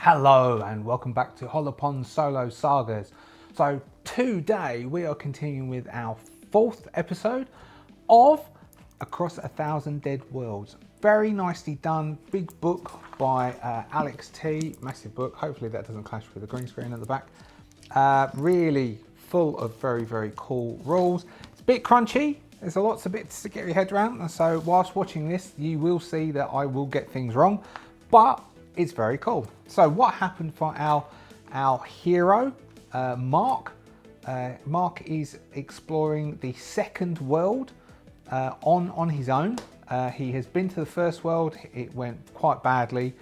Hello and welcome back to Hollowponds Solo Sagas. So today we are continuing with our fourth episode of Across 1,000 Dead Worlds. Very nicely done, big book by Alex T, massive book. Hopefully that doesn't clash with the green screen at the back. Really full of very cool rules. It's a bit crunchy. There's lots of bits to get your head around, and so whilst watching this you will see that I will get things wrong, but it's very cool. So what happened for our hero, Mark? Mark is exploring the second world on his own. He has been to the first world. It went quite badly.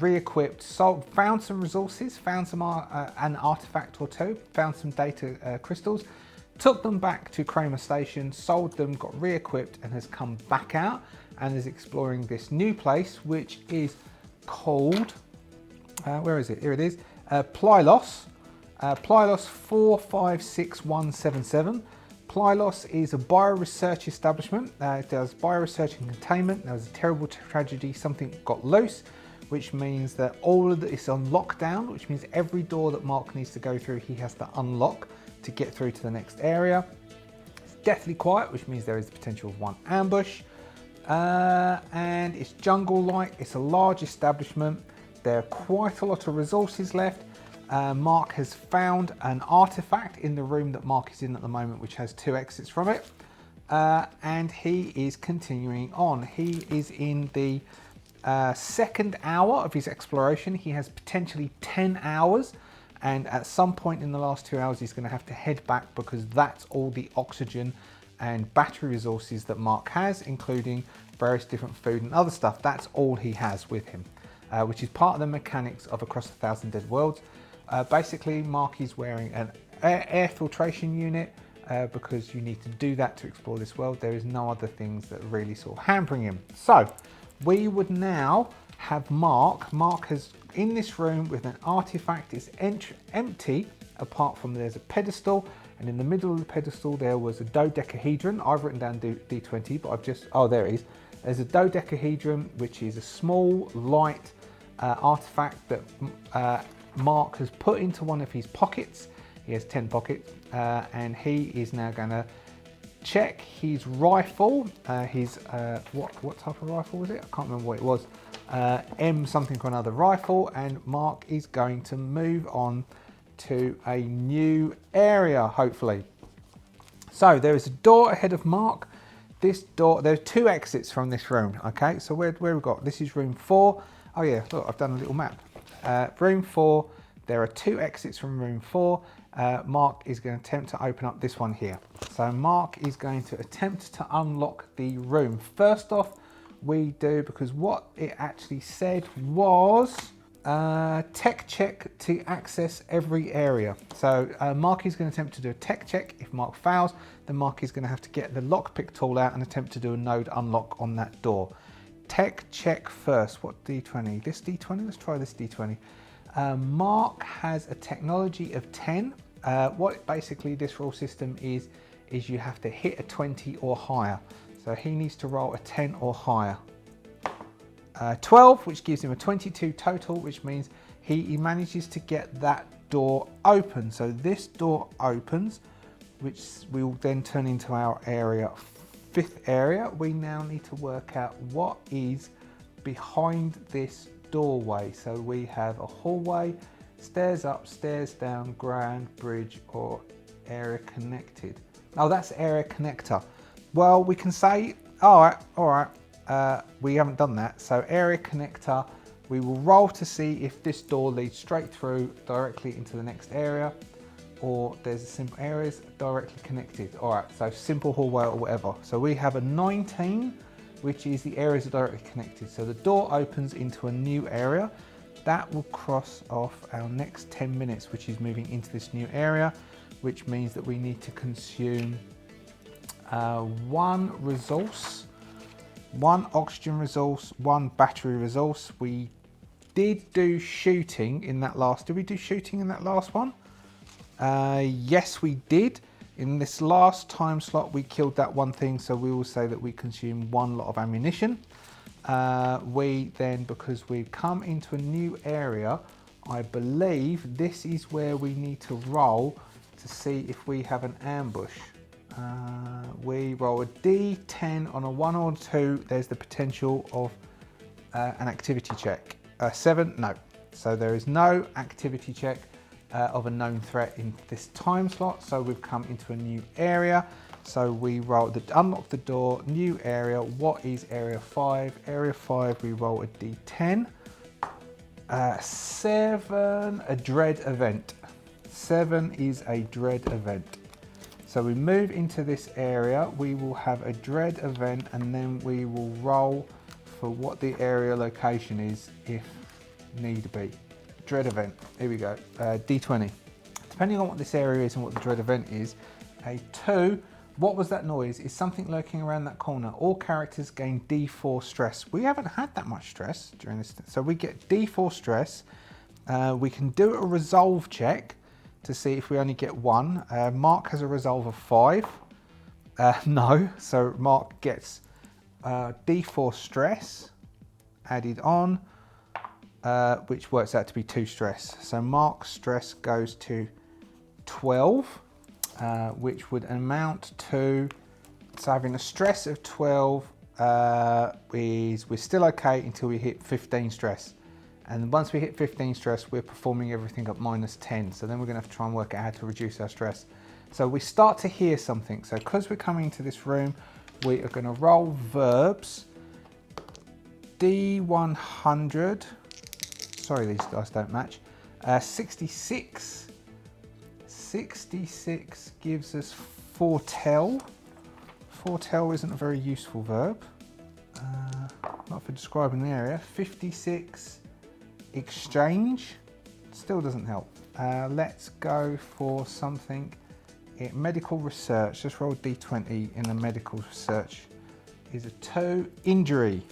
Re-equipped, found some resources, found some an artifact or two, found some data crystals, took them back to Kramer Station, sold them, got re-equipped, and has come back out and is exploring this new place, which is called, where is it? Here it is, Plunges. Plunges 456177. Plunges is a bioresearch establishment. It does bioresearch and containment. There was a terrible tragedy, something got loose, which means that it's on lockdown, which means every door that Mark needs to go through, he has to unlock to get through to the next area. It's deathly quiet, which means there is the potential of one ambush. And it's jungle-like. It's a large establishment. There are quite a lot of resources left. Mark has found an artifact in the room that Mark is in at the moment, which has two exits from it. And he is continuing on. He is in the second hour of his exploration. He has potentially 10 hours. And at some point in the last 2 hours, he's going to have to head back because that's all the oxygen and battery resources that Mark has, including various different food and other stuff. That's all he has with him, which is part of the mechanics of Across 1,000 Dead Worlds. Basically, Mark is wearing an air filtration unit because you need to do that to explore this world. There is no other things that really sort of hampering him. So we would now have Mark. Mark has in this room with an artifact. It's empty apart from there's a pedestal, and in the middle of the pedestal there was a dodecahedron. I've written down D20, but I've just, oh, there it is. There's a dodecahedron, which is a small light artifact that Mark has put into one of his pockets. He has 10 pockets, and he is now going to check his rifle. What type of rifle was it? I can't remember what it was. M something or another rifle, and Mark is going to move on to a new area, hopefully. So there is a door ahead of Mark. This door, there are two exits from this room. Okay, so where we got? This is room 4. Oh yeah, look, I've done a little map. Room 4. There are two exits from room 4. Mark is going to attempt to open up this one here. So Mark is going to attempt to unlock the room. First off, we do, because what it actually said was tech check to access every area. So Mark is going to attempt to do a tech check. If Mark fails, then Mark is going to have to get the lockpick tool out and attempt to do a node unlock on that door. Tech check first. What D20? This D20? Let's try this D20. Mark has a technology of 10. What basically this rule system is you have to hit a 20 or higher. So he needs to roll a 10 or higher. 12, which gives him a 22 total, which means he manages to get that door open. So this door opens, which will then turn into our area, 5th area. We now need to work out what is behind this doorway. So we have a hallway, stairs up, stairs down, ground, bridge, or area connected. Oh, that's area connector. Well, we can say, all right, we haven't done that. So area connector, we will roll to see if this door leads straight through directly into the next area, or there's a simple areas directly connected. All right, so simple hallway or whatever. So we have a 19, which is the areas are directly connected. So the door opens into a new area. That will cross off our next 10 minutes, which is moving into this new area, which means that we need to consume one resource, one oxygen resource, one battery resource. We did do shooting in that last, did we do shooting in that last one? Yes, we did. In this last time slot, we killed that one thing, so we will say that we consume one lot of ammunition. we then, because we've come into a new area, I believe this is where we need to roll to see if we have an ambush. We roll a D10 on a 1 or 2, there's the potential of an activity check. 7, no. So there is no activity check of a known threat in this time slot. So we've come into a new area. So we roll, unlock the door, new area. What is area 5? Area 5, we roll a D10. 7, a dread event. 7 is a dread event. So we move into this area, we will have a dread event, and then we will roll for what the area location is if need be. Dread event, here we go, D20. Depending on what this area is and what the dread event is, a 2, what was that noise? Is something lurking around that corner? All characters gain D4 stress. We haven't had that much stress during this, so we get D4 stress. We can do a resolve check to see if we only get 1. Mark has a resolve of 5. No, so Mark gets D4 stress added on, which works out to be 2 stress. So Mark's stress goes to 12, which would amount to, so having a stress of 12 we're still okay until we hit 15 stress. And once we hit 15 stress, we're performing everything at -10. So then we're going to have to try and work out how to reduce our stress. So we start to hear something. So because we're coming into this room, we are going to roll verbs. D100. Sorry, these dice don't match. 66. 66 gives us foretell. Foretell isn't a very useful verb. Not for describing the area. 56. Exchange still doesn't help. Let's go for something. Medical research. Let's roll D20 in the medical research. Is a 2. Injury.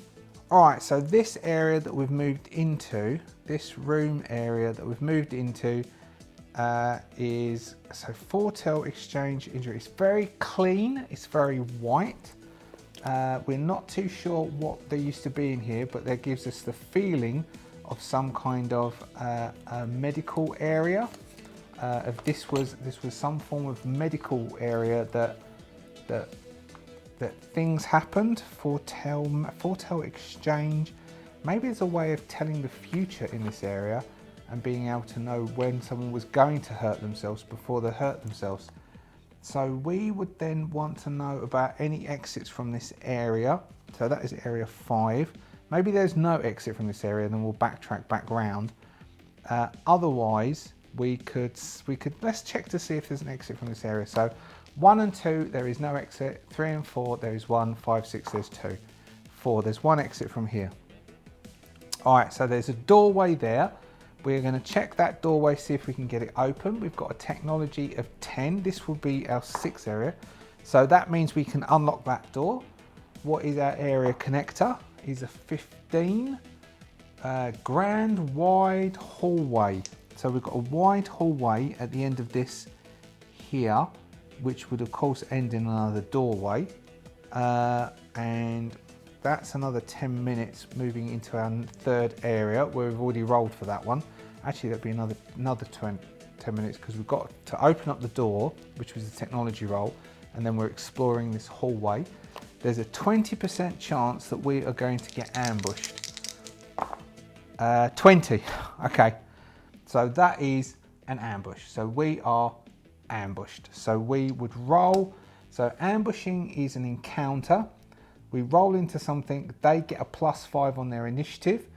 All right, so this area that we've moved into, this room area that we've moved into, is so foretell, exchange, injury. It's very clean. It's very white. We're not too sure what there used to be in here, but that gives us the feeling of some kind of a medical area. If this was some form of medical area that things happened. Foretell, exchange. Maybe there's a way of telling the future in this area and being able to know when someone was going to hurt themselves before they hurt themselves. So we would then want to know about any exits from this area. So that is area 5. Maybe there's no exit from this area, and then we'll backtrack back round. Otherwise, we could let's check to see if there's an exit from this area. So 1 and 2, there is no exit. 3 and 4, there is 1. 5, 6, there's 2. 4, there's 1 exit from here. All right, so there's a doorway there. We're going to check that doorway, see if we can get it open. We've got a technology of 10. This will be our 6th area. So that means we can unlock that door. What is our area connector? Is a 15. Grand wide hallway. So we've got a wide hallway at the end of this here, which would of course end in another doorway. And that's another 10 minutes moving into our 3rd area where we've already rolled for that one. Actually, that'd be another 10 minutes because we've got to open up the door, which was a technology roll, and then we're exploring this hallway. There's a 20% chance that we are going to get ambushed. 20, okay. So that is an ambush. So we are ambushed. So we would roll. So ambushing is an encounter. We roll into something, they get a +5 on their initiative.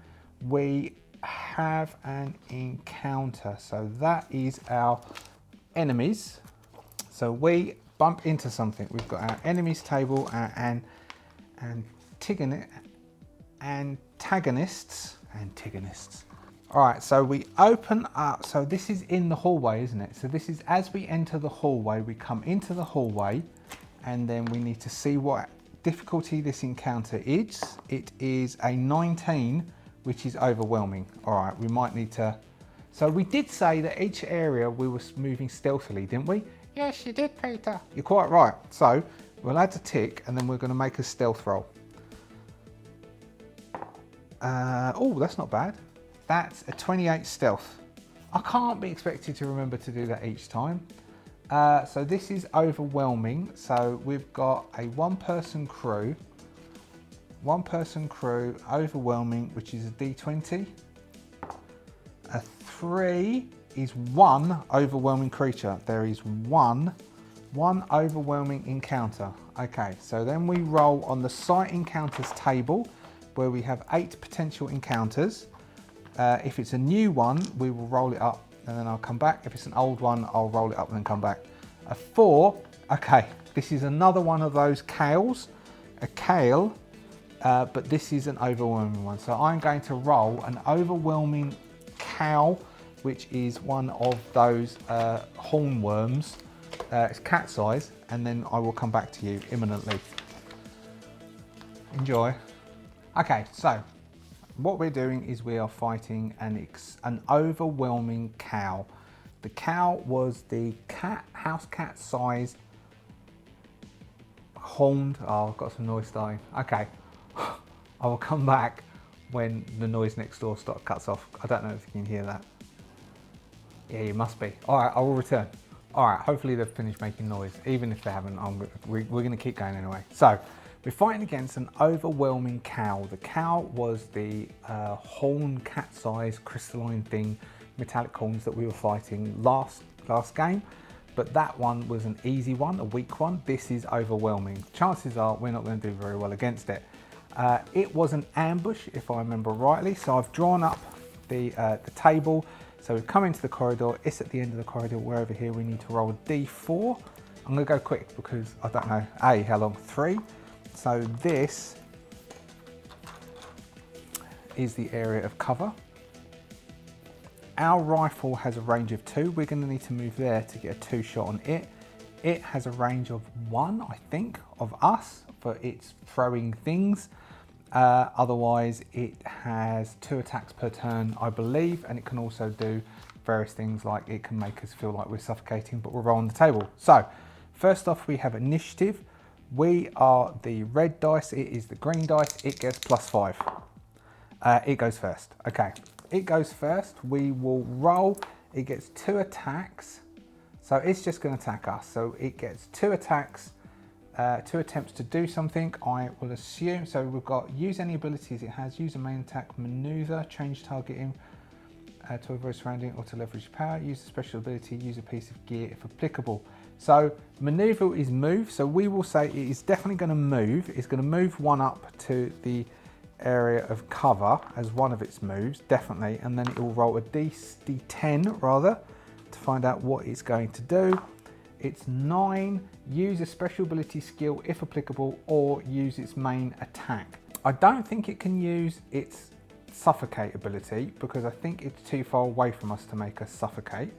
We have an encounter. So that is our enemies. So we bump into something. We've got our enemies table and antagonists. All right, so we open up. So this is in the hallway, isn't it? So this is as we enter the hallway, we come into the hallway, and then we need to see what difficulty this encounter is. It is a 19, which is overwhelming. All right, we might need to. So we did say that each area we were moving stealthily, didn't we? Yes, you did, Peter. You're quite right. So we'll add a tick, and then we're going to make a stealth roll. Oh, that's not bad. That's a 28 stealth. I can't be expected to remember to do that each time. So this is overwhelming. So we've got a one-person crew, overwhelming, which is a D20. A 3 is one overwhelming creature. There is one overwhelming encounter. Okay, so then we roll on the site encounters table where we have 8 potential encounters. If it's a new one, we will roll it up and then I'll come back. If it's an old one, I'll roll it up and then come back. A 4, okay, this is another one of those kales, a kale, but this is an overwhelming one. So I'm going to roll an overwhelming cow, which is one of those hornworms. It's cat size, and then I will come back to you imminently. Enjoy. Okay, so what we're doing is we are fighting an overwhelming cow. The cow was the house cat size horned. Oh, I've got some noise starting. Okay, I will come back when the noise next door cuts off. I don't know if you can hear that. Yeah, you must be. All right, I will return. All right, hopefully they've finished making noise. Even if they haven't, we're going to keep going anyway. So we're fighting against an overwhelming cow. The cow was the horn cat size crystalline thing, metallic horns that we were fighting last game. But that one was an easy one, a weak one. This is overwhelming. Chances are we're not going to do very well against it. It was an ambush, if I remember rightly. So I've drawn up the table. So we've come into the corridor. It's at the end of the corridor. We're over here. We need to roll a D4. I'm going to go quick because I don't know how long. 3. So this is the area of cover. Our rifle has a range of 2. We're going to need to move there to get a 2 shot on it. It has a range of 1, I think, of us for its throwing things. Otherwise, it has 2 attacks per turn, I believe, and it can also do various things like it can make us feel like we're suffocating, but we're rolling the table. So, first off, we have initiative. We are the red dice, it is the green dice, it gets +5. It goes first. Okay, it goes first. We will roll, it gets 2 attacks. So it's just going to attack us. So it gets 2 attacks. 2 attempts to do something, I will assume. So we've got use any abilities it has, use a main attack, maneuver, change targeting to avoid surrounding or to leverage power, use a special ability, use a piece of gear if applicable. So maneuver is move, so we will say it is definitely going to move. It's going to move 1 up to the area of cover as one of its moves, definitely, and then it will roll a D10 rather to find out what it's going to do. It's 9, use a special ability skill if applicable, or use its main attack. I don't think it can use its suffocate ability because I think it's too far away from us to make us suffocate.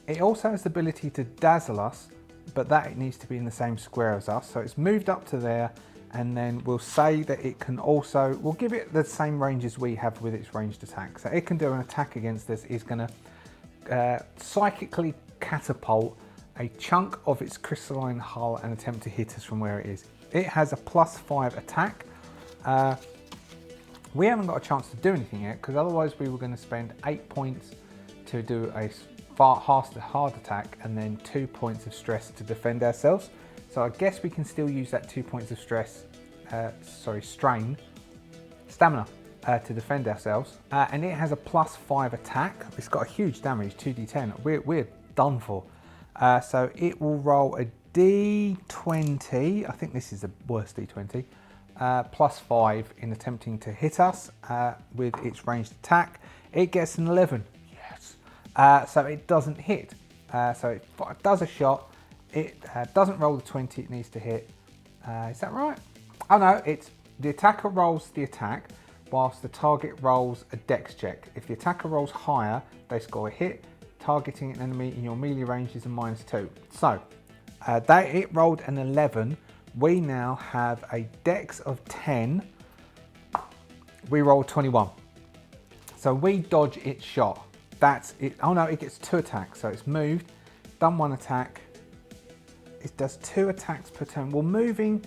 It also has the ability to dazzle us, but that it needs to be in the same square as us. So it's moved up to there, and then we'll say that it can also, we'll give it the same range as we have with its ranged attack. So it can do an attack against this, is going to psychically catapult a chunk of its crystalline hull and attempt to hit us from where it is. It has a +5 attack. We haven't got a chance to do anything yet because otherwise we were going to spend 8 points to do a hard attack and then 2 points of stress to defend ourselves. So I guess we can still use that 2 points of stamina to defend ourselves. And it has a +5 attack. It's got a huge damage, 2d10. We're done for. So it will roll a D20. I think this is the worst D20. +5 in attempting to hit us with its ranged attack. It gets an 11. Yes. So it doesn't hit. So it does a shot. It doesn't roll the 20 it needs to hit. Is that right? Oh no, it's the attacker rolls the attack whilst the target rolls a dex check. If the attacker rolls higher, they score a hit. Targeting an enemy in your melee range is a -2. So it rolled an 11. We now have a dex of 10. We rolled 21. So we dodge its shot. That's it. Oh no, it gets 2 attacks. So it's moved, done 1 attack. It does 2 attacks per turn. Well, moving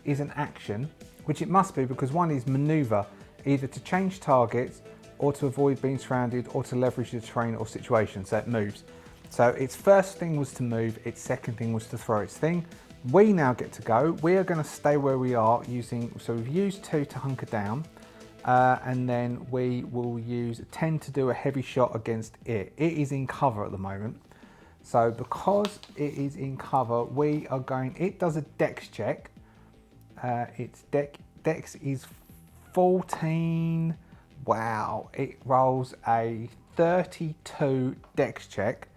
is an action, which it must be because 1 is maneuver. either to change targets or to avoid being surrounded or to leverage the terrain or situation, so it moves. So its first thing was to move, its second thing was to throw its thing. We now get to go. We are going to stay where we are so we've used 2 to hunker down, and then we will use 10 to do a heavy shot against it. It is in cover at the moment. So because it is in cover, it does a dex check. Its dex is 14. Wow, it rolls a 32 dex check.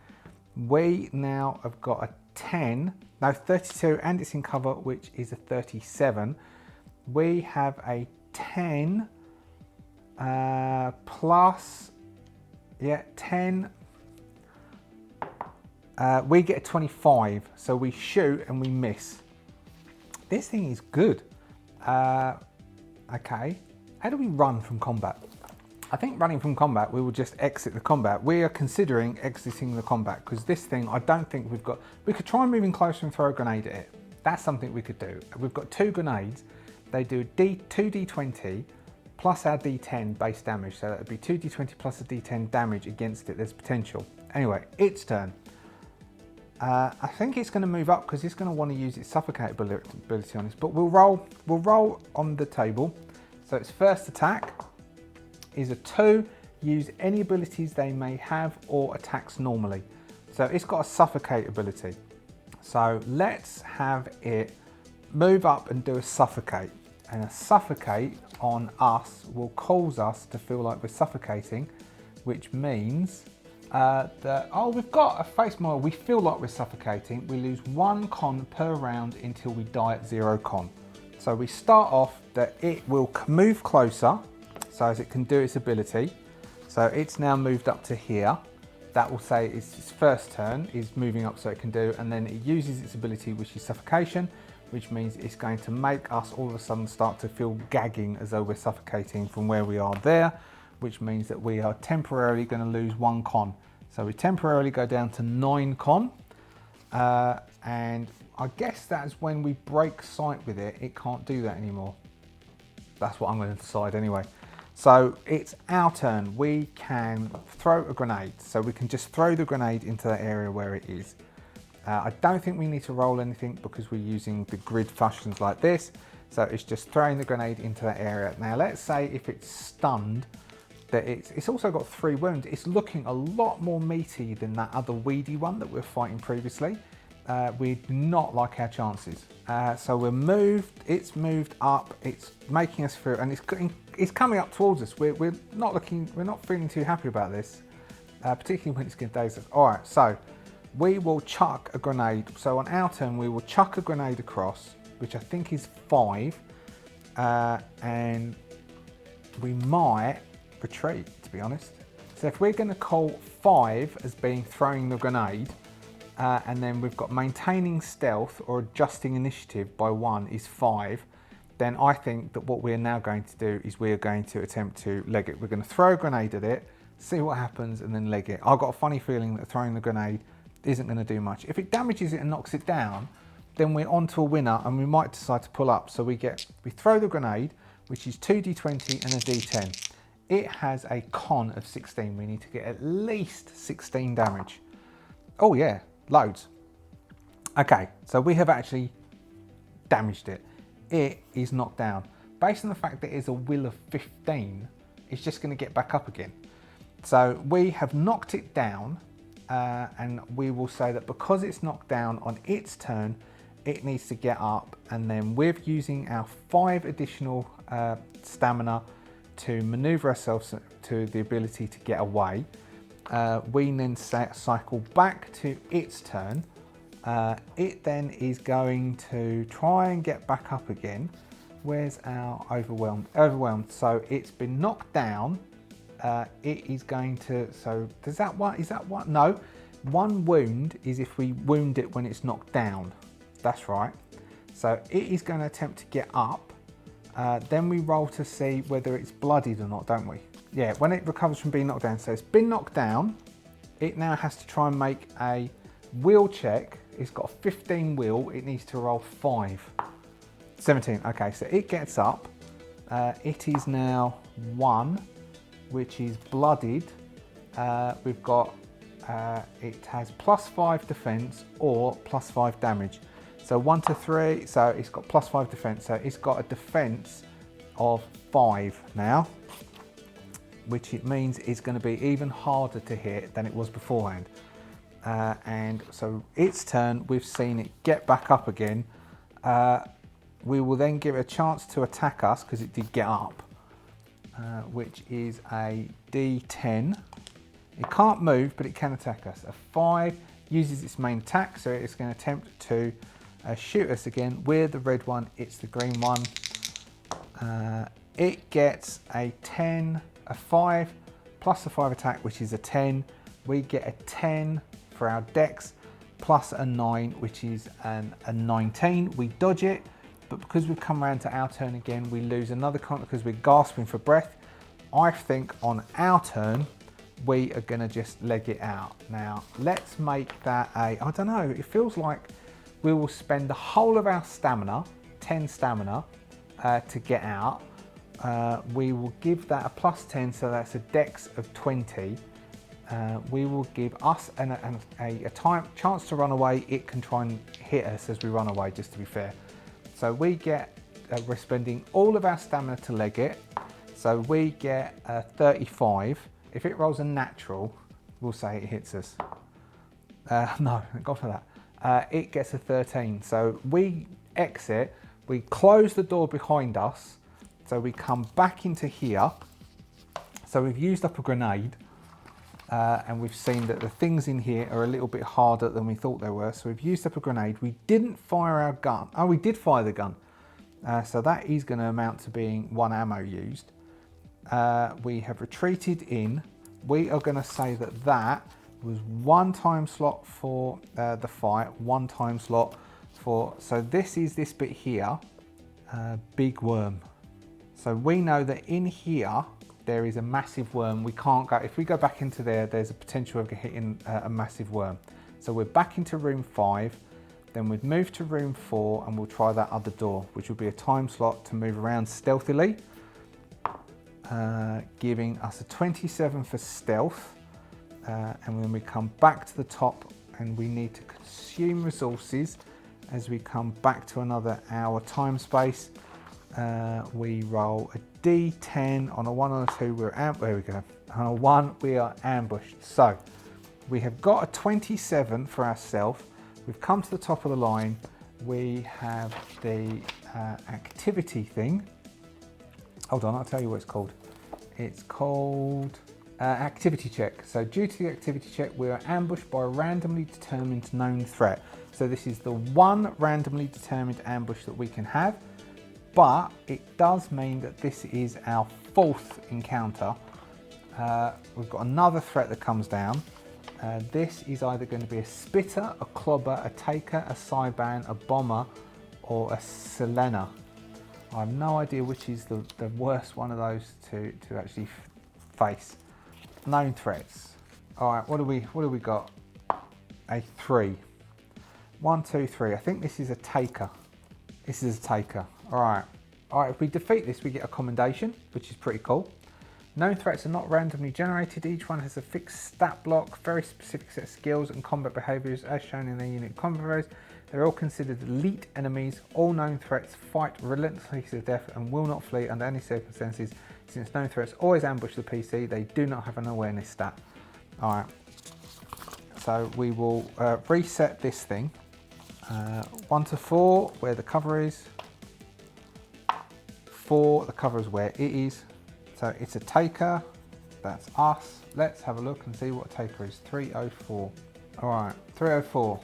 We now have got a 32, and it's in cover, which is a 37. We have a 10 plus, 10. We get a 25, so we shoot and we miss. This thing is good. Okay, how do we run from combat? I think running from combat, we will just exit the combat. We are considering exiting the combat because this thing, I don't think we've got... We could try moving closer and throw a grenade at it. That's something we could do. We've got 2 grenades. They do 2d20 plus our d10 base damage. So that would be 2d20 plus a d10 damage against it. There's potential. Anyway, its turn. I think it's going to move up because it's going to want to use its suffocate ability on us. But we'll roll on the table. So its first attack is a 2, use any abilities they may have or attacks normally. So it's got a suffocate ability. So let's have it move up and do a suffocate. And a suffocate on us will cause us to feel like we're suffocating, which means that, we've got a face model. We feel like we're suffocating. We lose 1 con per round until we die at 0 con. So we start off that it will move closer, so as it can do its ability. So it's now moved up to here. That will say its first turn is moving up so it can do, and then it uses its ability, which is suffocation, which means it's going to make us all of a sudden start to feel gagging as though we're suffocating from where we are there, which means that we are temporarily going to lose 1 con. So we temporarily go down to 9 con, and I guess that's when we break sight with it, it can't do that anymore. That's what I'm going to decide anyway. So it's our turn. We can throw a grenade. So we can just throw the grenade into that area where it is. I don't think we need to roll anything because we're using the grid fashions like this. So it's just throwing the grenade into that area. Now let's say if it's stunned, that it's also got 3 wounds. It's looking a lot more meaty than that other weedy one that we were fighting previously. We do not like our chances. So we're moved, it's moved up, it's making us through, and it's coming up towards us. We're not feeling too happy about this, particularly when it's going to daze us. All right, so we will chuck a grenade. So on our turn, we will chuck a grenade across, which I think is 5, and we might retreat, to be honest. So if we're going to call 5 as being throwing the grenade, and then we've got maintaining stealth or adjusting initiative by 1 is 5, then I think that what we're now going to do is we're going to attempt to leg it. We're going to throw a grenade at it, see what happens, and then leg it. I've got a funny feeling that throwing the grenade isn't going to do much. If it damages it and knocks it down, then we're on to a winner and we might decide to pull up. So we throw the grenade, which is 2d20 and a d10. It has a con of 16. We need to get at least 16 damage. Oh yeah, loads. Okay, so we have actually damaged it. It is knocked down. Based on the fact that it's a will of 15, it's just going to get back up again. So we have knocked it down, and we will say that because it's knocked down on its turn, it needs to get up, and then with using our 5 additional stamina to maneuver ourselves to the ability to get away, we then cycle back to its turn. It then is going to try and get back up again. Where's our overwhelmed? Overwhelmed. So it's been knocked down. It is going to, so does that one, is that one? No, 1 wound is if we wound it when it's knocked down. That's right. So it is going to attempt to get up. Then we roll to see whether it's bloodied or not, don't we? Yeah, when it recovers from being knocked down. So it's been knocked down. It now has to try and make a will check. It's got a 15 will. It needs to roll 5. 17. Okay, so it gets up. It is now 1, which is bloodied. We've got, it has +5 defense or +5 damage. So 1 to 3, so it's got +5 defense. So it's got a defense of 5 now, which it means is going to be even harder to hit than it was beforehand. And so its turn, we've seen it get back up again. We will then give it a chance to attack us because it did get up, which is a D10. It can't move, but it can attack us. A 5 uses its main attack, so it's going to attempt to shoot us again. We're the red one, it's the green one. It gets a 10, a 5 plus a 5 attack, which is a 10. We get a 10 for our dex plus a 9, which is a 19. We dodge it, but because we've come around to our turn again, we lose another counter because we're gasping for breath. I think on our turn, we are going to just leg it out. Now, let's make that a, I don't know, it feels like we will spend the whole of our stamina, 10 stamina, to get out. We will give that a +10, so that's a dex of 20. We will give us a chance to run away. It can try and hit us as we run away, just to be fair. So we get, we're spending all of our stamina to leg it. So we get 35. If it rolls a natural, we'll say it hits us. No, go for that. It gets a 13. So we exit, we close the door behind us. So we come back into here. So we've used up a grenade. And we've seen that the things in here are a little bit harder than we thought they were. So we've used up a grenade. We didn't fire our gun. Oh, we did fire the gun. So that is going to amount to being 1 ammo used. We have retreated in. We are going to say that that was 1 time slot for the fight, 1 time slot for, so this is this bit here, big worm. So we know that in here, there is a massive worm. We can't go, if we go back into there, there's a potential of hitting a massive worm. So we're back into room 5, then we'd move to room 4 and we'll try that other door, which will be a time slot to move around stealthily, giving us a 27 for stealth. And when we come back to the top and we need to consume resources as we come back to another hour time space, we roll a D10. On a 1 and a 2, we're there we go. On a 1, we are ambushed. So we have got a 27 for ourselves. We've come to the top of the line. We have the activity thing. Hold on, I'll tell you what it's called. It's called activity check. So due to the activity check, we are ambushed by a randomly determined known threat. So this is the one randomly determined ambush that we can have, but it does mean that this is our 4th encounter. We've got another threat that comes down. This is either going to be a spitter, a clobber, a taker, a cyban, a bomber, or a selena. I have no idea which is the worst one of those to actually face. Known threats. All right, what do we got? A 3. 1, 2, 3. I think this is a taker. This is a taker. All right. If we defeat this, we get a commendation, which is pretty cool. Known threats are not randomly generated. Each one has a fixed stat block, very specific set of skills and combat behaviors as shown in their unit combat values. They're all considered elite enemies. All known threats fight relentlessly to death and will not flee under any circumstances. Since known threats always ambush the PC, they do not have an awareness stat. All right. So we will reset this thing. 1 to 4, where the cover is. 4, the cover is where it is. So it's a taker, that's us. Let's have a look and see what a taker is. 304. All right, 304.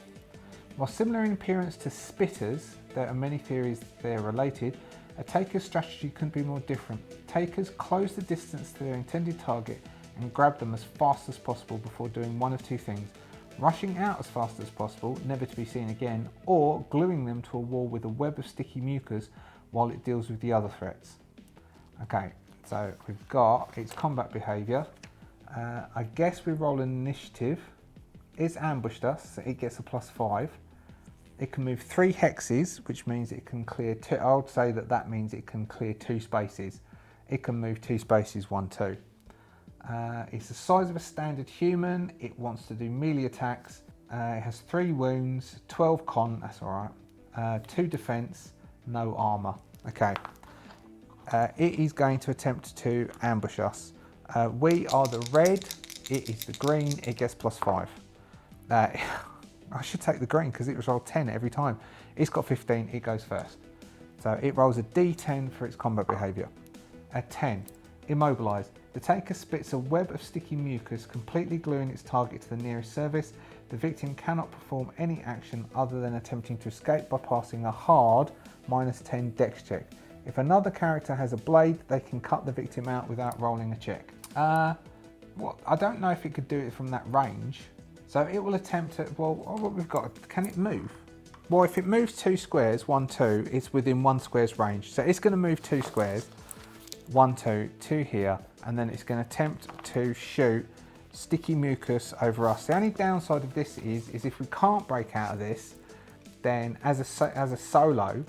While similar in appearance to spitters, there are many theories they're related. A taker's strategy couldn't be more different. Takers close the distance to their intended target and grab them as fast as possible before doing one of 2 things. Rushing out as fast as possible, never to be seen again, or gluing them to a wall with a web of sticky mucus while it deals with the other threats. Okay. So we've got its combat behaviour. I guess we roll an initiative. It's ambushed us, so it gets a +5. It can move 3 hexes, which means it can clear 2. I would say that means it can clear 2 spaces. it can move 2 spaces, 1, 2. It's the size of a standard human. It wants to do melee attacks. It has 3 wounds, 12 con, that's all right. 2 defense, no armor. Okay. It is going to attempt to ambush us. We are the red, it is the green, it gets +5. I should take the green because it was rolled 10 every time. It's got 15, it goes first. So it rolls a d10 for its combat behaviour. At 10, immobilised. The taker spits a web of sticky mucus, completely gluing its target to the nearest surface. The victim cannot perform any action other than attempting to escape by passing a hard -10 dex check. If another character has a blade, they can cut the victim out without rolling a check. Well, I don't know if it could do it from that range. So it will attempt to, well, what we've got, can it move? Well, if it moves 2 squares, 1, 2, it's within 1 square's range. So it's going to move 2 squares, 1, 2, 2 here, and then it's going to attempt to shoot sticky mucus over us. The only downside of this is if we can't break out of this, then as a solo,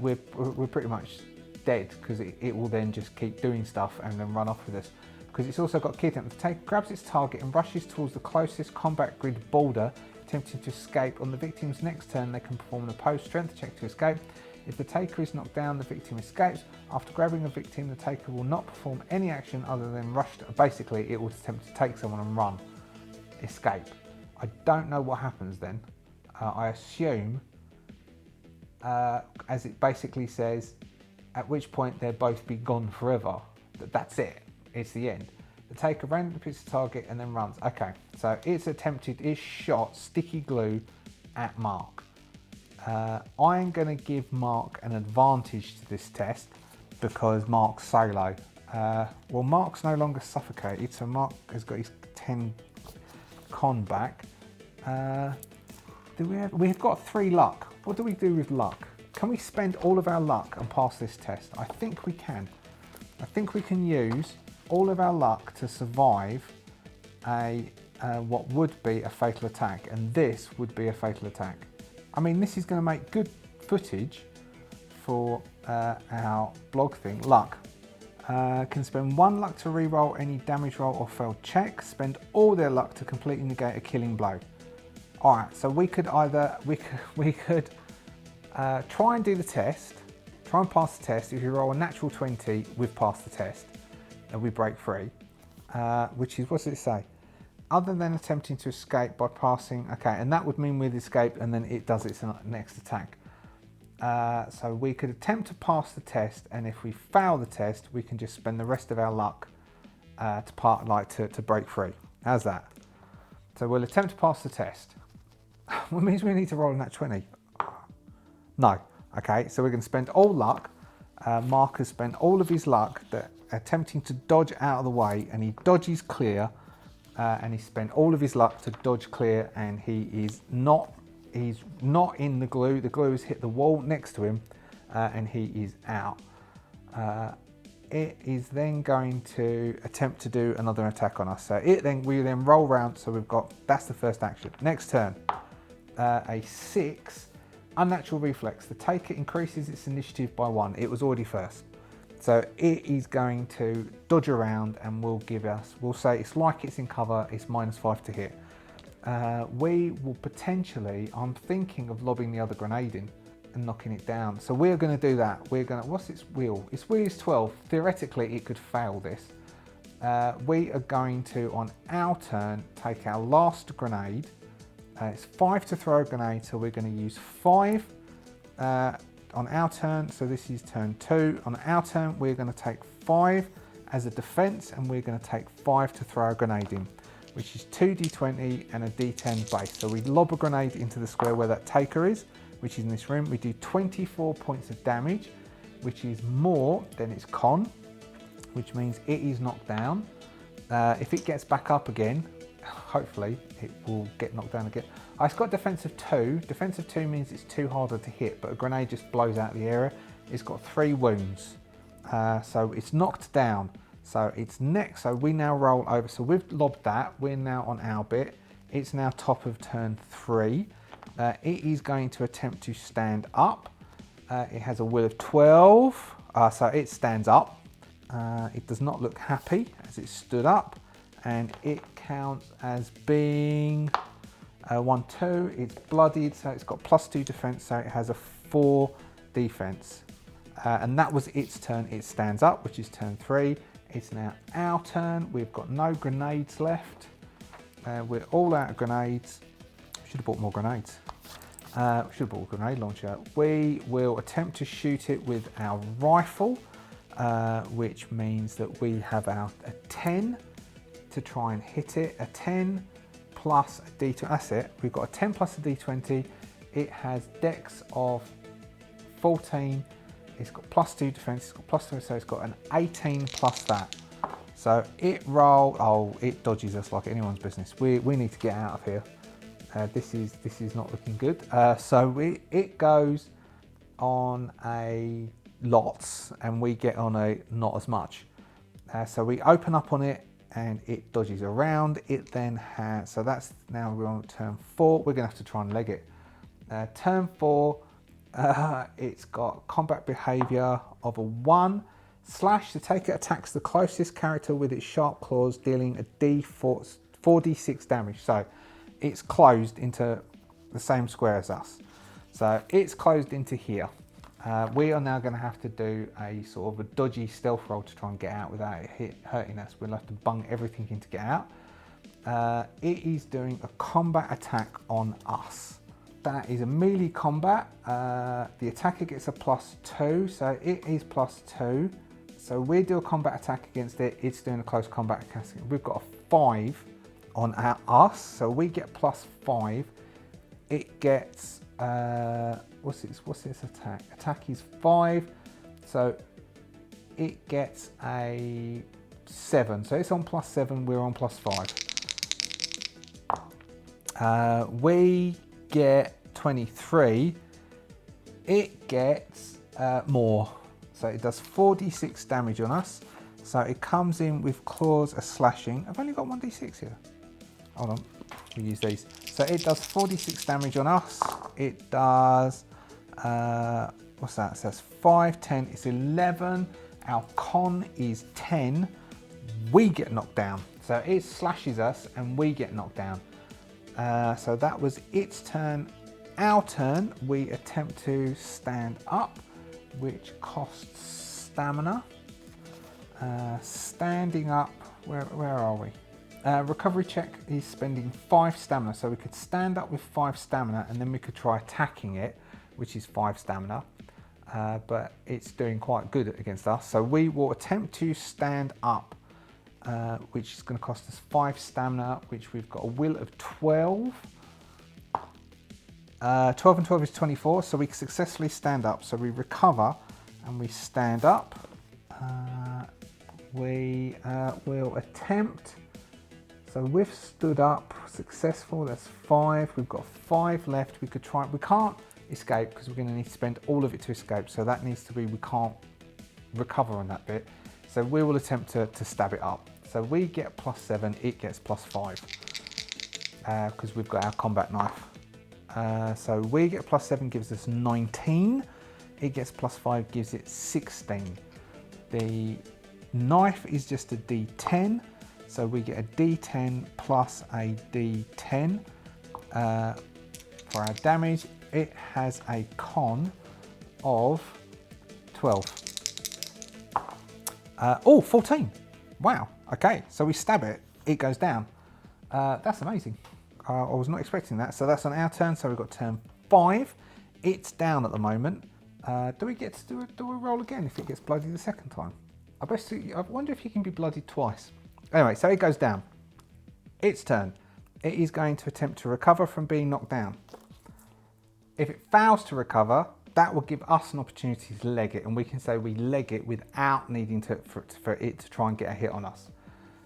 we're pretty much dead, because it will then just keep doing stuff and then run off with us. Because it's also got kidnap. The taker grabs its target and rushes towards the closest combat grid border, attempting to escape. On the victim's next turn, they can perform an opposed strength check to escape. If the taker is knocked down, the victim escapes. After grabbing a victim, the taker will not perform any action other than rush. Basically, it will attempt to take someone and run, escape. I don't know what happens then. I assume, as it basically says, at which point they'll both be gone forever. That's it. It's the end. The taker randomly picks the target and then runs. Okay, so it's shot sticky glue at Mark. I'm going to give Mark an advantage to this test because Mark's solo. Well, Mark's no longer suffocated, so Mark has got his 10 con back. We've got 3 luck. What do we do with luck? Can we spend all of our luck and pass this test? I think we can. I think we can use all of our luck to survive what would be a fatal attack, and this would be a fatal attack. I mean, this is going to make good footage for our blog thing. Luck. Can spend 1 luck to re-roll any damage roll or failed check. Spend all their luck to completely negate a killing blow. All right, so we could either try and do the test, try and pass the test. If you roll a natural 20, we've passed the test and we break free, which is, what does it say? Other than attempting to escape by passing, okay, and that would mean we'd escape and then it does its next attack. So we could attempt to pass the test, and if we fail the test, we can just spend the rest of our luck to break free. How's that? So we'll attempt to pass the test. What means we need to roll in that 20? No. Okay, so we're going to spend all luck. Mark has spent all of his luck attempting to dodge out of the way, and he dodges clear, and he spent all of his luck to dodge clear, and he's not in the glue. The glue has hit the wall next to him, and he is out. It is then going to attempt to do another attack on us. So we then roll round. So that's the first action. Next turn, a 6. Unnatural reflex. The taker increases its initiative by 1. It was already first. So it is going to dodge around and we'll say it's like it's in cover, it's -5 to hit. We will potentially, I'm thinking of lobbing the other grenade in and knocking it down. So we're going to do that. What's its wheel? Its wheel is 12. Theoretically, it could fail this. We are going to, on our turn, take our last grenade. It's 5 to throw a grenade, so we're going to use 5 on our turn. So this is turn 2. On our turn, we're going to take 5 as a defense, and we're going to take 5 to throw a grenade in, which is 2d20 and a d10 base. So we lob a grenade into the square where that taker is, which is in this room. We do 24 points of damage, which is more than its con, which means it is knocked down. If it gets back up again, hopefully it will get knocked down again. It's got defensive 2. Defensive 2 means it's 2 harder to hit, but a grenade just blows out the area. It's got 3 wounds, so it's knocked down. So it's next, so we now roll over. So we've lobbed that, we're now on our bit. It's now top of turn 3. It is going to attempt to stand up. It has a will of 12, so it stands up. It does not look happy as it stood up, and it counts as being 1, 2. It's bloodied, so it's got +2 defense, so it has a 4 defense. And that was its turn. It stands up, which is turn 3. It's now our turn. We've got no grenades left. We're all out of grenades. Should have bought more grenades. We should have bought a grenade launcher. We will attempt to shoot it with our rifle, which means that we have a 10 to try and hit it. A 10 plus a D20. That's it. We've got a 10 plus a D20. It has dex of 14. It's got +2 defense. It's got +2, so it's got an 18 plus that. So it rolled. Oh, it dodges us like anyone's business. We need to get out of here. This is not looking good. So it goes on a lots, and we get on a not as much. So we open up on it, and it dodges around. It then has. So that's now we're on turn 4. We're gonna have to try and leg it. Turn 4. It's got combat behavior of a 1. Slash, the taker attacks the closest character with its sharp claws, dealing a 4d6 damage. So it's closed into the same square as us. So it's closed into here. We are now going to have to do a sort of a dodgy stealth roll to try and get out without it hurting us. We'll have to bung everything in to get out. It is doing a combat attack on us. That is a melee combat. The attacker gets a +2, so it is +2. So we do a combat attack against it. It's doing a close combat attack. We've got a 5 on us, so we get +5. It gets what's its attack? Attack is 5, so it gets a 7. So it's on +7. We're on +5. We get 23. It gets more. So it does 4d6 damage on us. So it comes in with claws, a slashing. I've only got 1d6 here. Hold on, we use these. So it does 4d6 damage on us. It does, what's that? So that's 5, 10, it's 11. Our con is 10. We get knocked down. So it slashes us and we get knocked down. So that was its turn. Our turn, we attempt to stand up, which costs stamina. Standing up, where are we? Recovery check is spending 5 stamina, so we could stand up with 5 stamina and then we could try attacking it, which is 5 stamina, but it's doing quite good against us. So we will attempt to stand up, which is going to cost us 5 stamina, which we've got a will of 12. 12 and 12 is 24, so we can successfully stand up. So we recover and we stand up. We will attempt. So we've stood up, successful, that's 5. We've got 5 left. We could try, we can't escape because we're going to need to spend all of it to escape. So that needs to be, we can't recover on that bit. So we will attempt to stab it up. So we get +7, it gets +5 because we've got our combat knife. So we get +7 gives us 19. It gets +5 gives it 16. The knife is just a D10. So we get a D10 plus a D10 for our damage. It has a con of 12. 14. Wow. Okay, so we stab it, it goes down. That's amazing. I was not expecting that. So that's on our turn. So we've got turn 5. It's down at the moment. Do we get to do a roll again if it gets bloodied the second time? I wonder if you can be bloodied twice. Anyway, so it goes down. Its turn. It is going to attempt to recover from being knocked down. If it fails to recover, that will give us an opportunity to leg it, and we can say we leg it without needing for it to try and get a hit on us.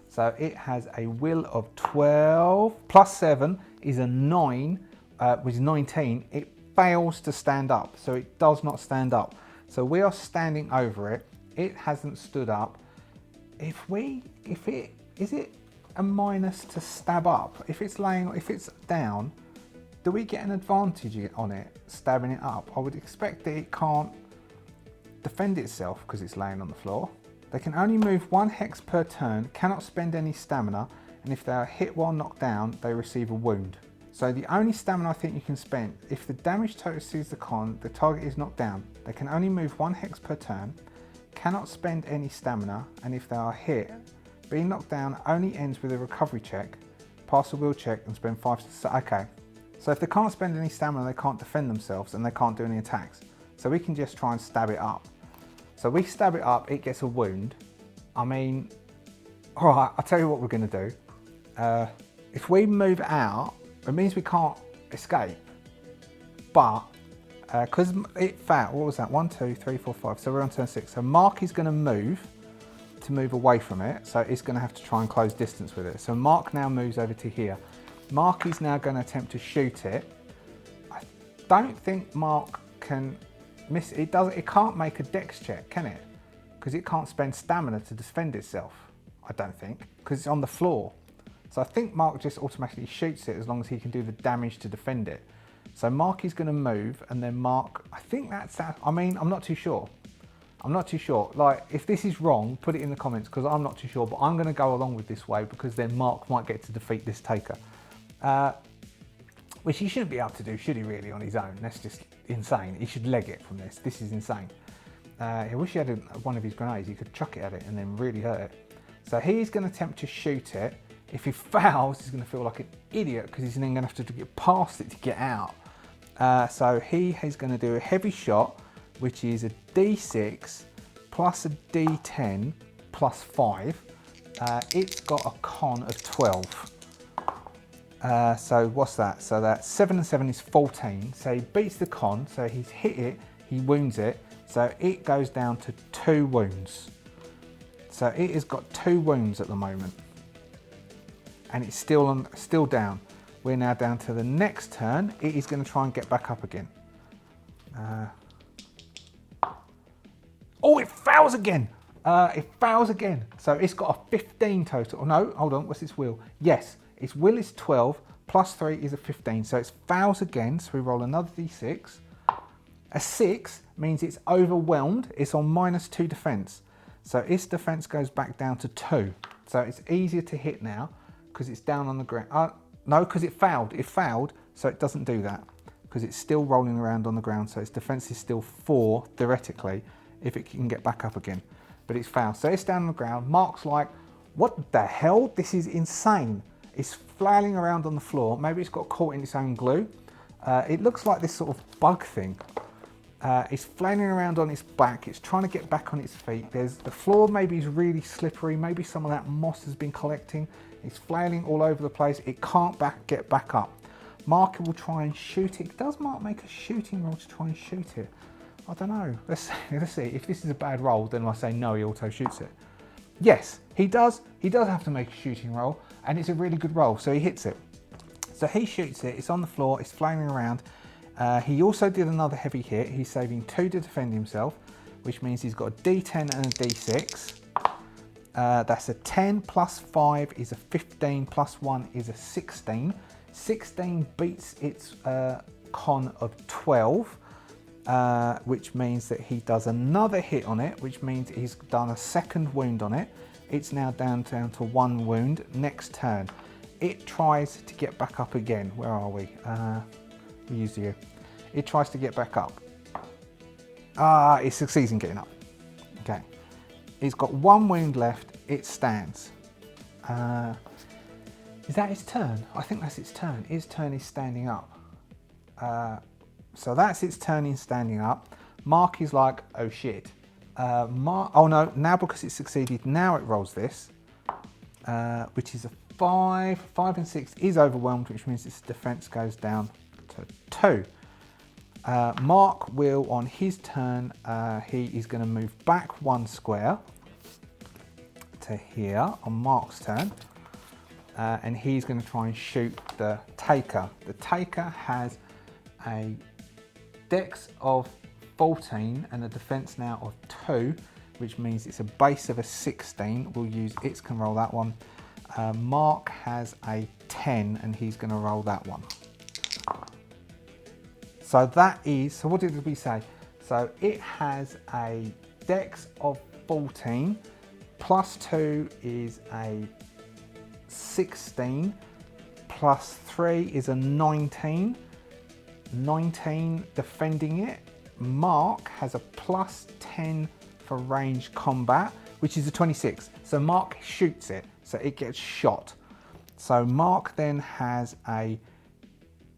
So it has a will of 12, +7 is a 9, which is 19. It fails to stand up, so it does not stand up. So we are standing over it. It hasn't stood up. Is it a minus to stab up? If it's down, do we get an advantage on it, stabbing it up? I would expect that it can't defend itself because it's laying on the floor. They can only move 1 hex per turn, cannot spend any stamina, and if they are hit while knocked down, they receive a wound. So the only stamina I think you can spend, if the damage total exceeds the con, the target is knocked down. They can only move 1 hex per turn, cannot spend any stamina, and if they are hit, being knocked down only ends with a recovery check, pass a will check and spend 5. Okay, so if they can't spend any stamina, they can't defend themselves and they can't do any attacks. So we can just try and stab it up. So we stab it up, it gets a wound. I mean, all right, I'll tell you what we're gonna do. If we move out, it means we can't escape. But, because it failed, what was that? 1, 2, 3, 4, 5. So we're on turn 6. So Mark is gonna move away from it. So it's gonna have to try and close distance with it. So Mark now moves over to here. Mark is now gonna attempt to shoot it. I don't think Mark can miss it. It can't make a dex check, can it? Because it can't spend stamina to defend itself, I don't think, because it's on the floor. So I think Mark just automatically shoots it as long as he can do the damage to defend it. So Mark is going to move, and then Mark, I think that's that. I mean, I'm not too sure. I'm not too sure. Like, if this is wrong, put it in the comments, because I'm not too sure, but I'm going to go along with this way, because then Mark might get to defeat this taker. Which he shouldn't be able to do, should he really, on his own? That's just insane. He should leg it from this. This is insane. I wish he had one of his grenades. He could chuck it at it and then really hurt it. So he's going to attempt to shoot it. If he fails, he's going to feel like an idiot because he's then going to have to get past it to get out. So he is going to do a heavy shot, which is a D6 plus a D10 plus 5. It's got a con of 12. So what's that? So that's 7 and 7 is 14. So he beats the con. So he's hit it, he wounds it. So it goes down to 2 wounds. So it has got 2 wounds at the moment. And it's still down. We're now down to the next turn. It is going to try and get back up again. Oh, it fails again. It fails again. So it's got a 15 total. No, hold on. What's its will? Yes, its will is 12. Plus 3 is a 15. So it fails again. So we roll another d6. A 6 means it's overwhelmed. It's on -2 defense. So its defense goes back down to 2. So it's easier to hit now because it's down on the ground. No, because it failed. It failed, so it doesn't do that because it's still rolling around on the ground. So its defense is still 4, theoretically, if it can get back up again. But it's failed. So it's down on the ground. Mark's like, what the hell? This is insane. It's flailing around on the floor. Maybe it's got caught in its own glue. It looks like this sort of bug thing. It's flailing around on its back. It's trying to get back on its feet. The floor maybe is really slippery. Maybe some of that moss has been collecting. It's flailing all over the place. It can't get back up. Mark will try and shoot it. Does Mark make a shooting roll to try and shoot it? I don't know. Let's see. If this is a bad roll, then I say no, he auto shoots it. Yes, he does. He does have to make a shooting roll, and it's a really good roll, so he hits it. So he shoots it. It's on the floor. It's flailing around. He also did another heavy hit. He's saving 2 to defend himself, which means he's got a D10 and a D6. That's a 10 plus 5 is a 15 plus 1 is a 16. 16 beats its con of 12, which means that he does another hit on it, which means he's done a 2nd wound on it. It's now down to 1 wound. Next turn, it tries to get back up again. Where are we? We use you. It tries to get back up. It succeeds in getting up. Okay. It's got 1 wound left. It stands. Is that its turn? I think that's its turn. Its turn is standing up. So that's its turn in standing up. Mark is like, oh shit. Oh no, now because it succeeded, now it rolls this, which is a 5. 5 and 6 is overwhelmed, which means its defense goes down to 2. Mark will, on his turn, he is going to move back 1 square to here on Mark's turn, and he's going to try and shoot the taker. The taker has a dex of 14 and a defense now of 2, which means it's a base of a 16. We'll use its can roll that one. Mark has a 10 and he's going to roll that one. So that is, what did we say? So it has a dex of 14 +2 is a 16, +3 is a 19. 19 defending it. Mark has a +10 for range combat, which is a 26. So Mark shoots it, so it gets shot. So Mark then has a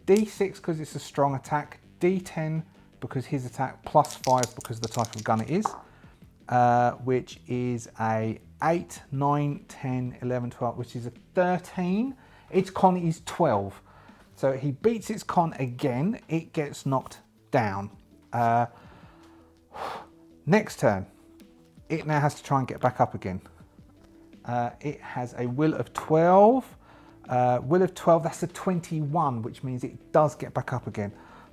D6 because it's a strong attack, D10 because his attack, +5 because of the type of gun it is, which is a 8, 9, 10, 11, 12, which is a 13. Its con is 12. So he beats its con again, it gets knocked down. Next turn, it now has to try and get back up again. It has a will of 12. Will of 12, that's a 21, which means it does get back up again.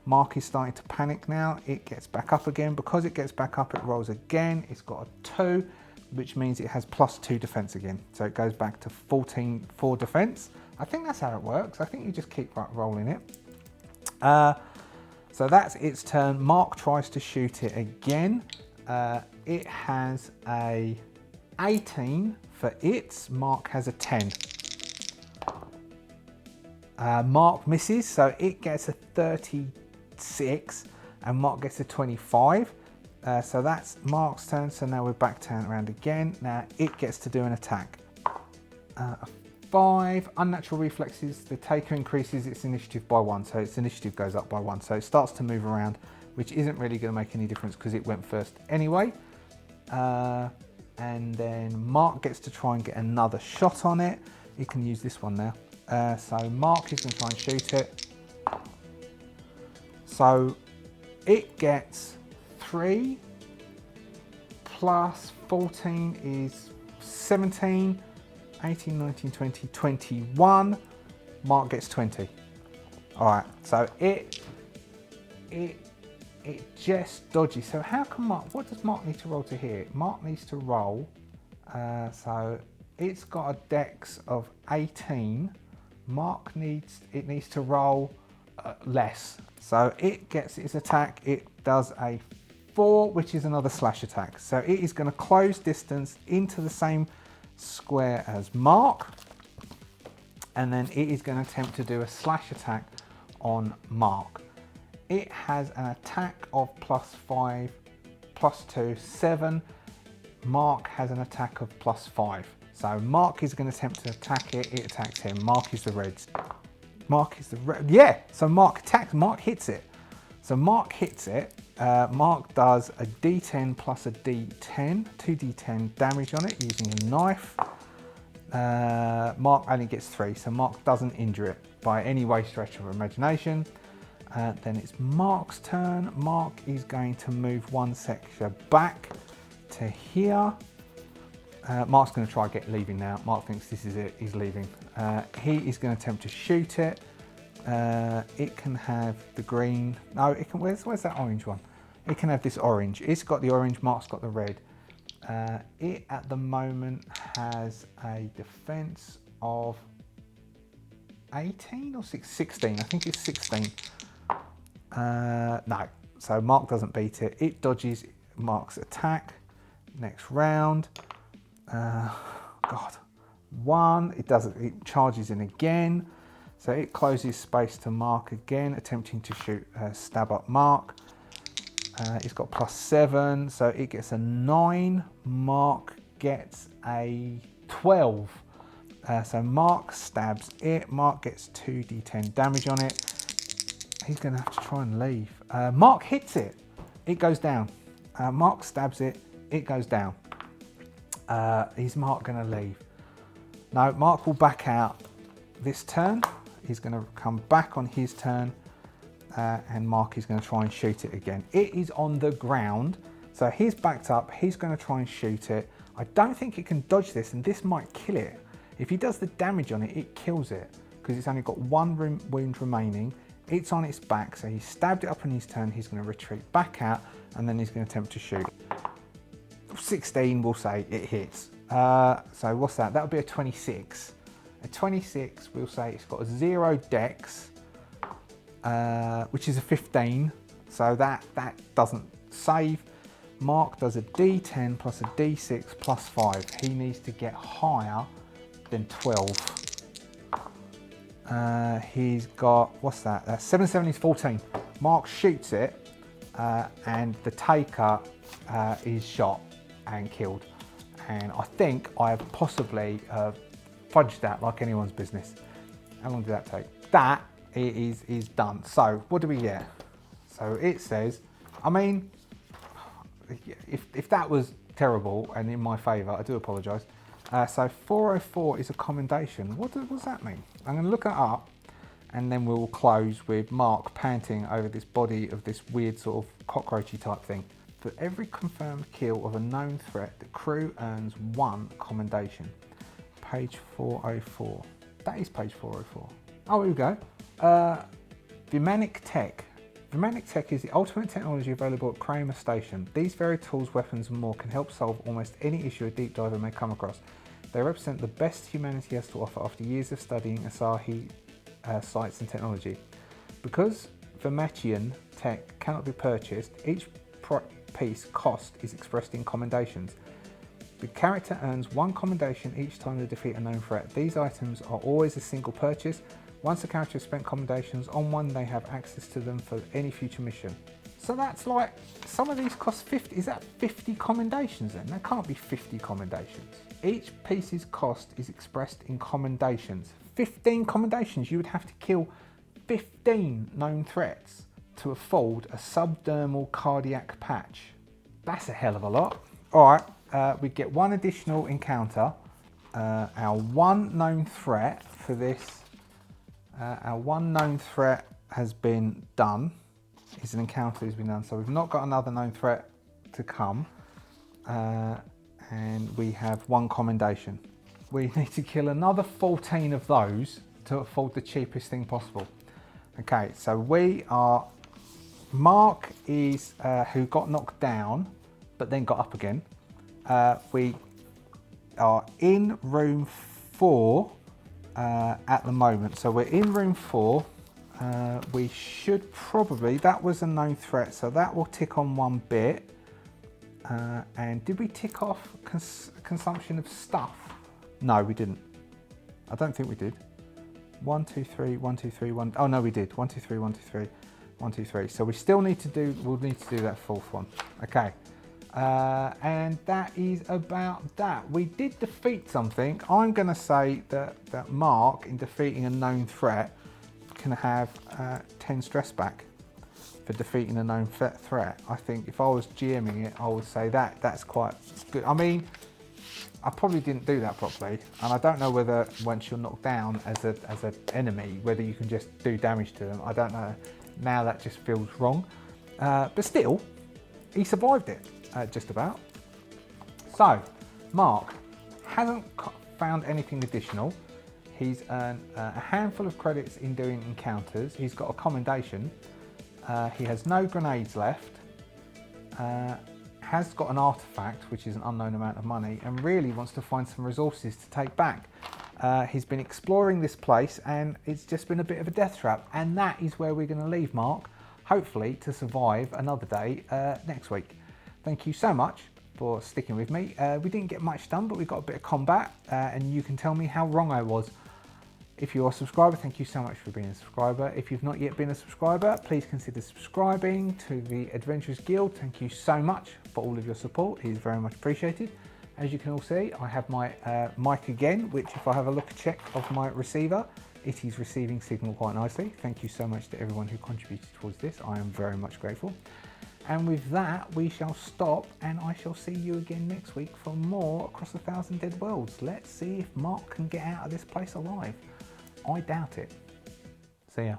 Mark is starting to panic now. It gets back up again. Because it gets back up, it rolls again. It's got a 2, which means it has +2 defense again. So it goes back to 14 for defense. I think that's how it works. I think you just keep rolling it. So that's its turn. Mark tries to shoot it again. It has a 18 for its. Mark has a 10. Mark misses, so it gets a 36 and Mark gets a 25. So that's Mark's turn. So now we're back turn around again. Now it gets to do an attack. 5 unnatural reflexes. The taker increases its initiative by 1, so its initiative goes up by 1. So it starts to move around, which isn't really going to make any difference because it went first anyway. And then Mark gets to try and get another shot on it. You can use this one now. So Mark is going to try and shoot it. So it gets 3 plus 14 is 17. 18, 19, 20, 21. Mark gets 20. All right, so it just dodges. So how can Mark, what does Mark need to roll to hit? Mark needs to roll, so it's got a dex of 18. Mark needs to roll less. So it gets its attack, it does a 4, which is another slash attack. So it is going to close distance into the same square as Mark, and then it is going to attempt to do a slash attack on Mark. It has an attack of +5, +2, 7. Mark has an attack of +5. So Mark is going to attempt to attack it. It attacks him. Mark is the reds. Mark is the red. Yeah. So Mark attacks. Mark hits it. So Mark hits it. Mark does a D10 plus a D10, 2D10 damage on it using a knife. Mark only gets 3, so Mark doesn't injure it by any way, stretch of imagination. Then it's Mark's turn. Mark is going to move 1 sector back to here. Mark's going to try leaving now. Mark thinks this is it, he's leaving. He is going to attempt to shoot it. It can have the green, no, it can, where's that orange one? It can have this orange. It's got the orange, Mark's got the red. It at the moment has a defense of 18 or 16, I think it's 16. No, so Mark doesn't beat it. It dodges Mark's attack. Next round, God, 1, it doesn't, it charges in again. So it closes space to Mark again, attempting to shoot, stab up Mark. It's got +7, so it gets a 9. Mark gets a 12. So Mark stabs it. Mark gets 2d10 damage on it. He's going to have to try and leave. Mark hits it. It goes down. Mark stabs it. It goes down. Is Mark going to leave? No, Mark will back out this turn. He's going to come back on his turn. And Mark is going to try and shoot it again. It is on the ground, so he's backed up. He's going to try and shoot it. I don't think it can dodge this, and this might kill it. If he does the damage on it, it kills it, because it's only got 1 wound remaining. It's on its back, so he stabbed it up on his turn. He's going to retreat back out, and then he's going to attempt to shoot. 16, we'll say, it hits. So what's that? That would be a 26. A 26, we'll say it's got a 0 dex, which is a 15, so that doesn't save. Mark does a D10 plus a D6 plus 5. He needs to get higher than 12. He's got, what's that? 7, 7 is 14. Mark shoots it and the taker is shot and killed. And I think I have possibly fudged that like anyone's business. How long did that take? That is done. So what do we get? So it says, I mean, if that was terrible and in my favour, I do apologise. So 404 is a commendation. What does that mean? I'm going to look it up and then we'll close with Mark panting over this body of this weird sort of cockroachy type thing. For every confirmed kill of a known threat, the crew earns 1 commendation. Page 404. That is page 404. Oh, here we go. Vimanic Tech. Vimanic Tech is the ultimate technology available at Kramer Station. These very tools, weapons and more can help solve almost any issue a deep diver may come across. They represent the best humanity has to offer after years of studying Asahi sites and technology. Because Vimanic Tech cannot be purchased, each piece cost is expressed in commendations. The character earns 1 commendation each time they defeat a known threat. These items are always a single purchase. Once the character has spent commendations on one, they have access to them for any future mission. So that's like, some of these cost 50, is that 50 commendations then? That can't be 50 commendations. Each piece's cost is expressed in commendations. 15 commendations, you would have to kill 15 known threats to afford a subdermal cardiac patch. That's a hell of a lot. All right, we get 1 additional encounter. Our 1 known threat for this, our 1 known threat has been done. It's an encounter has been done. So we've not got another known threat to come. And we have 1 commendation. We need to kill another 14 of those to afford the cheapest thing possible. Okay, so we are, Mark is who got knocked down, but then got up again. We are in room 4 at the moment. So we're in room 4. We should probably, that was a known threat, so that will tick on 1 bit. And did we tick off consumption of stuff? No, we didn't. I don't think we did. 1, 2, 3, 1, 2, 3, 1. Oh no, we did. 1, 2, 3, 1, 2, 3, 1, 2, 3. So we still need to do, we'll need to do that 4th one. Okay. And that is about that. We did defeat something. I'm going to say that Mark, in defeating a known threat, can have 10 stress back for defeating a known threat. I think if I was GMing it, I would say that's quite good. I mean, I probably didn't do that properly, and I don't know whether once you're knocked down as an enemy, whether you can just do damage to them. I don't know. Now that just feels wrong. But still, he survived it, just about. So, Mark hasn't found anything additional. He's earned a handful of credits in doing encounters. He's got a commendation. He has no grenades left. Has got an artifact, which is an unknown amount of money, and really wants to find some resources to take back. He's been exploring this place and it's just been a bit of a death trap, and that is where we're going to leave Mark, hopefully to survive another day next week. Thank you so much for sticking with me. We didn't get much done, but we got a bit of combat, and you can tell me how wrong I was. If you're a subscriber, thank you so much for being a subscriber. If you've not yet been a subscriber, please consider subscribing to the Adventurers Guild. Thank you so much for all of your support. It is very much appreciated. As you can all see, I have my mic again, which if I have a look check of my receiver, it is receiving signal quite nicely. Thank you so much to everyone who contributed towards this. I am very much grateful. And with that, we shall stop, and I shall see you again next week for more Across the Thousand Dead Worlds. Let's see if Mark can get out of this place alive. I doubt it. See ya.